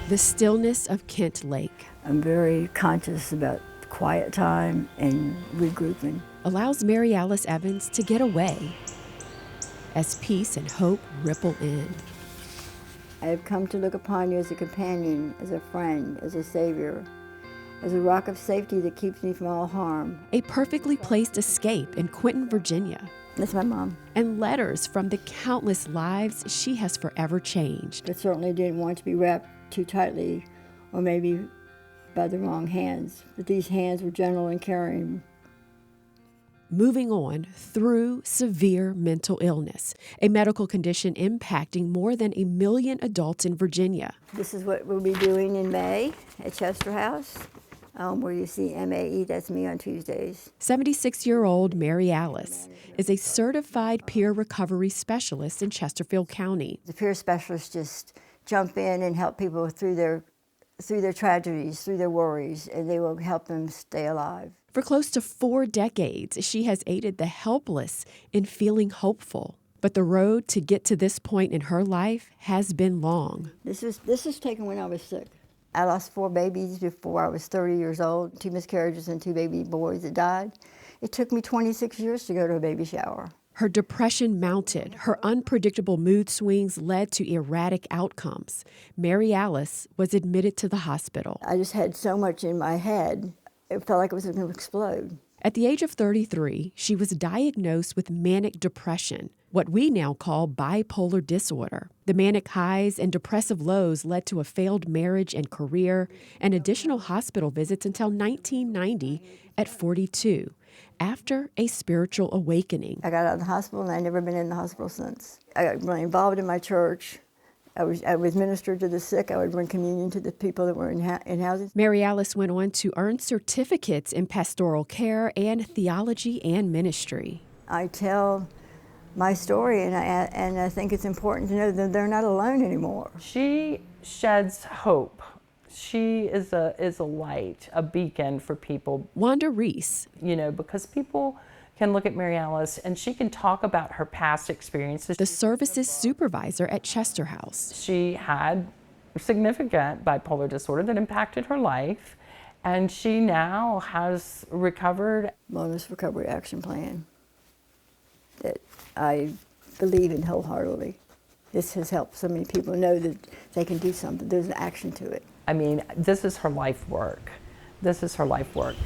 The stillness of Kent Lake I'm very conscious about quiet time and regrouping. allows Mary Alice Evans to get away as peace and hope ripple in. I have come to look upon you as a companion, as a friend, as a savior, as a rock of safety that keeps me from all harm. A perfectly placed escape in Quentin, Virginia, That's my mom. and letters from the countless lives she has forever changed. I certainly didn't want to be wrapped too tightly or maybe by the wrong hands, but these hands were gentle and caring. Moving on through severe mental illness, a medical condition impacting more than 1 million adults in Virginia. This is what we'll be doing in May at Chester House, where you see MAE, that's me on Tuesdays. 76-year-old Mary Alice is a certified peer recovery specialist in Chesterfield County. The peer specialists just jump in and help people through their tragedies, through their worries, and they will help them stay alive. For close to 4 decades, she has aided the helpless in feeling hopeful. But the road to get to this point in her life has been long. This was taken when I was sick. I lost 4 babies before I was 30 years old, 2 miscarriages and 2 baby boys that died. It took me 26 years to go to a baby shower. Her depression mounted. Her unpredictable mood swings led to erratic outcomes. Mary Alice was admitted to the hospital. I just had so much in my head, it felt like it was going to explode. At the age of 33, she was diagnosed with manic depression, what we now call bipolar disorder. The manic highs and depressive lows led to a failed marriage and career and additional hospital visits until 1990 at 42, after a spiritual awakening. I got out of the hospital and I've never been in the hospital since. I got really involved in my church. I was ministered to the sick. I would bring communion to the people that were in housing. Mary Alice went on to earn certificates in pastoral care and theology and ministry. I tell my story, and I think it's important to know that they're not alone anymore. She sheds hope. She is a light, a beacon for people. Wanda Reese. Because people can look at Mary Alice and she can talk about her past experiences. The services supervisor at Chester House. She had significant bipolar disorder that impacted her life, and she now has recovered. Wellness Recovery Action Plan that I believe in wholeheartedly. This has helped so many people know that they can do something. There's an action to it. I mean, this is her life work. This is her life work.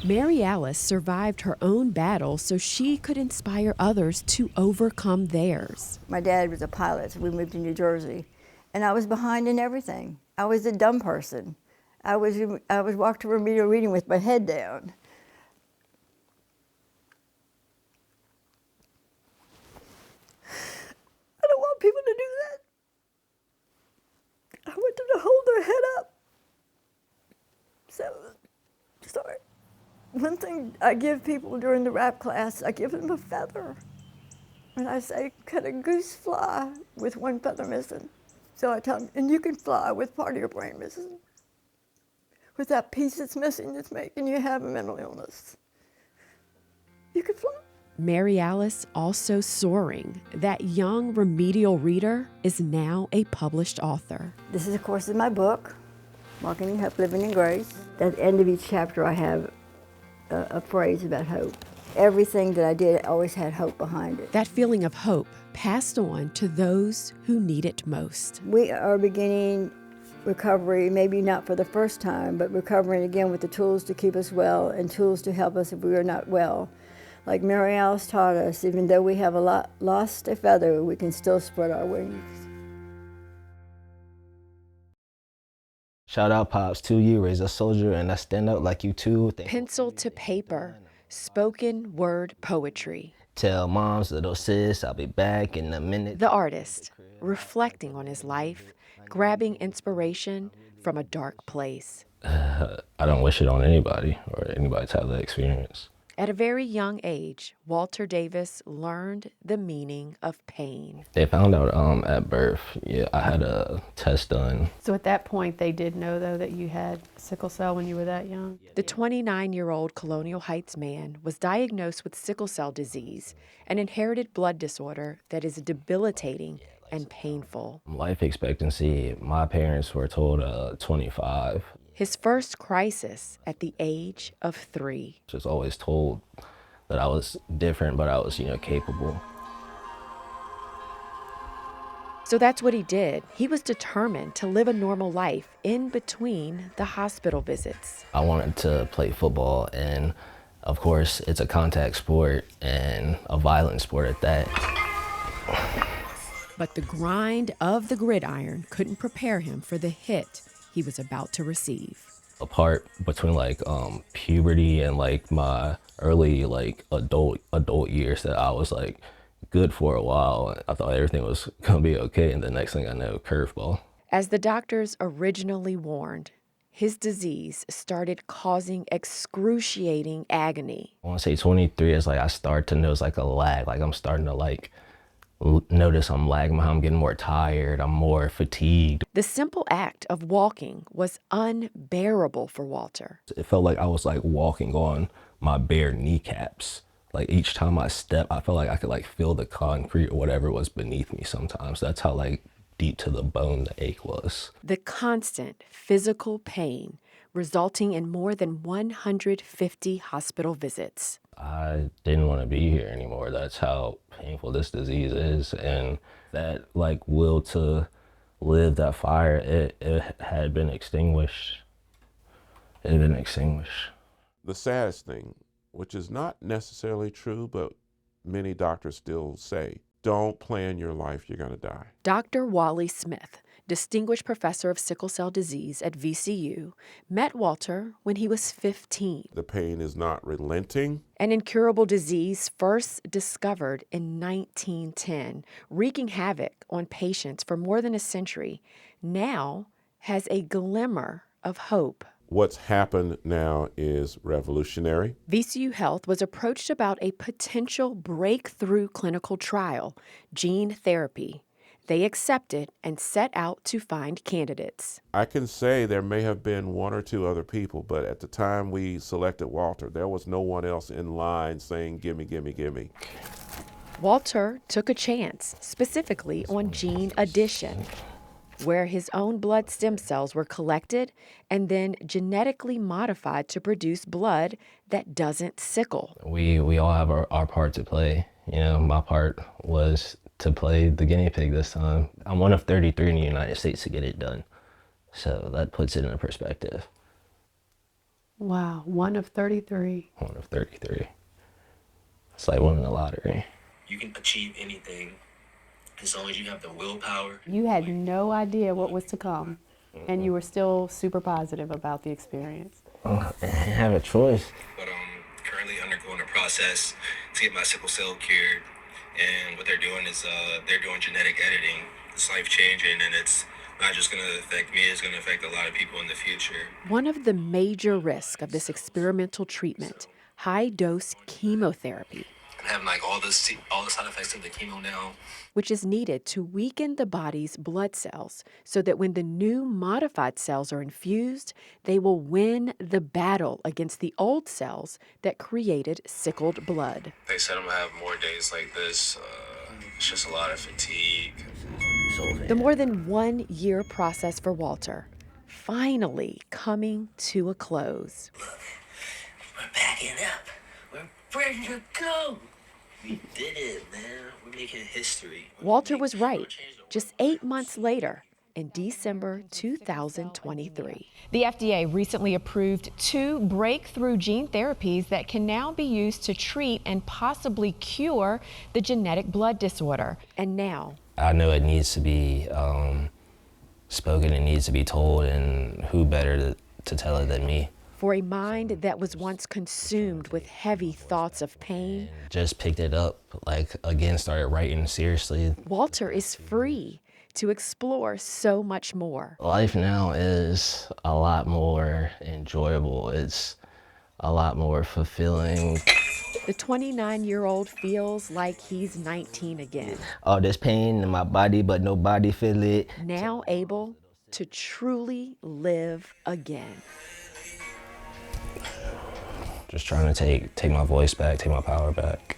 Mary Alice survived her own battle so she could inspire others to overcome theirs. My dad was a pilot, so we moved to New Jersey, and I was behind in everything. I was a dumb person. I was walked to remedial reading with my head down. I don't want people to do that. I want them to hold their head up. So, sorry. One thing I give people during the rap class, I give them a feather. And I say, could a goose fly with one feather missing? So I tell them, and you can fly with part of your brain missing. With that piece that's missing that's making you have a mental illness. You can fly. Mary Alice also soaring. That young remedial reader is now a published author. This is, of course, in my book, Walking in Hope, Living in Grace. At the end of each chapter, I have a phrase about hope. Everything that I did always had hope behind it. That feeling of hope passed on to those who need it most. We are beginning recovery, maybe not for the first time, but recovering again with the tools to keep us well and tools to help us if we are not well. Like Mary Alice taught us, even though we have lost a feather, we can still spread our wings. Shout out Pops, 2 years, raise a soldier, and I stand out like you too. Pencil to paper, spoken word poetry. Tell mom's little sis I'll be back in a minute. The artist, reflecting on his life, grabbing inspiration from a dark place. I don't wish it on anybody or anybody to have that experience. At a very young age, Walter Davis learned the meaning of pain. They found out at birth. Yeah, I had a test done. So at that point, they did know, though, that you had sickle cell when you were that young? The 29-year-old Colonial Heights man was diagnosed with sickle cell disease, an inherited blood disorder that is debilitating and painful. Life expectancy, my parents were told 25. His first crisis at the age of 3. Just always told that I was different, but I was, capable. So that's what he did. He was determined to live a normal life in between the hospital visits. I wanted to play football, and of course, it's a contact sport and a violent sport at that. But the grind of the gridiron couldn't prepare him for the hit he was about to receive. A part between puberty and my early adult years that I was good for a while. I thought everything was gonna be okay, and the next thing I know, curveball. As the doctors originally warned, his disease started causing excruciating agony. I want to say 23 is I start to notice a lag. I'm starting to notice I'm lagging behind. I'm getting more tired. I'm more fatigued. The simple act of walking was unbearable for Walter. It felt like I was walking on my bare kneecaps. Each time I step, I felt like I could feel the concrete or whatever was beneath me sometimes. That's how deep to the bone the ache was. The constant physical pain resulting in more than 150 hospital visits. I didn't want to be here anymore. That's how painful this disease is. And that will to live, that fire, it had been extinguished. It had been extinguished. The saddest thing, which is not necessarily true, but many doctors still say, don't plan your life, you're gonna die. Dr. Wally Smith, distinguished professor of sickle cell disease at VCU, met Walter when he was 15. The pain is not relenting. An incurable disease first discovered in 1910, wreaking havoc on patients for more than a century, now has a glimmer of hope. What's happened now is revolutionary. VCU Health was approached about a potential breakthrough clinical trial, gene therapy. They accepted and set out to find candidates. I can say there may have been one or two other people, but at the time we selected Walter, there was no one else in line saying, gimme, gimme, gimme. Walter took a chance, specifically on gene addition, where his own blood stem cells were collected and then genetically modified to produce blood that doesn't sickle. We all have our part to play. My part was to play the guinea pig this time. I'm one of 33 in the United States to get it done. So that puts it in perspective. Wow, 1 of 33. 1 of 33. It's like winning the lottery. You can achieve anything as long as you have the willpower. You had no idea what was to come, and you were still super positive about the experience. I didn't have a choice. But currently undergoing a process to get my sickle cell cured. And what they're doing is they're doing genetic editing. It's life-changing, and it's not just going to affect me, it's going to affect a lot of people in the future. One of the major risks of this experimental treatment, high-dose chemotherapy, I'm having all the side effects of the chemo now. which is needed to weaken the body's blood cells so that when the new modified cells are infused, they will win the battle against the old cells that created sickled blood. They said I'm going to have more days like this. It's just a lot of fatigue. The more than 1 year process for Walter finally coming to a close. Look, we're backing up. We're ready to go. We did it, man. We're making history. Walter was right. Just 8 months later, in December 2023. The FDA recently approved 2 breakthrough gene therapies that can now be used to treat and possibly cure the genetic blood disorder. And now, I know it needs to be spoken, it needs to be told, and who better to tell it than me? for a mind that was once consumed with heavy thoughts of pain, just picked it up, again, started writing seriously. Walter is free to explore so much more. Life now is a lot more enjoyable. It's a lot more fulfilling. The 29-year-old feels like he's 19 again. All this pain in my body, but nobody feel it. Now able to truly live again. Just trying to take my voice back, take my power back.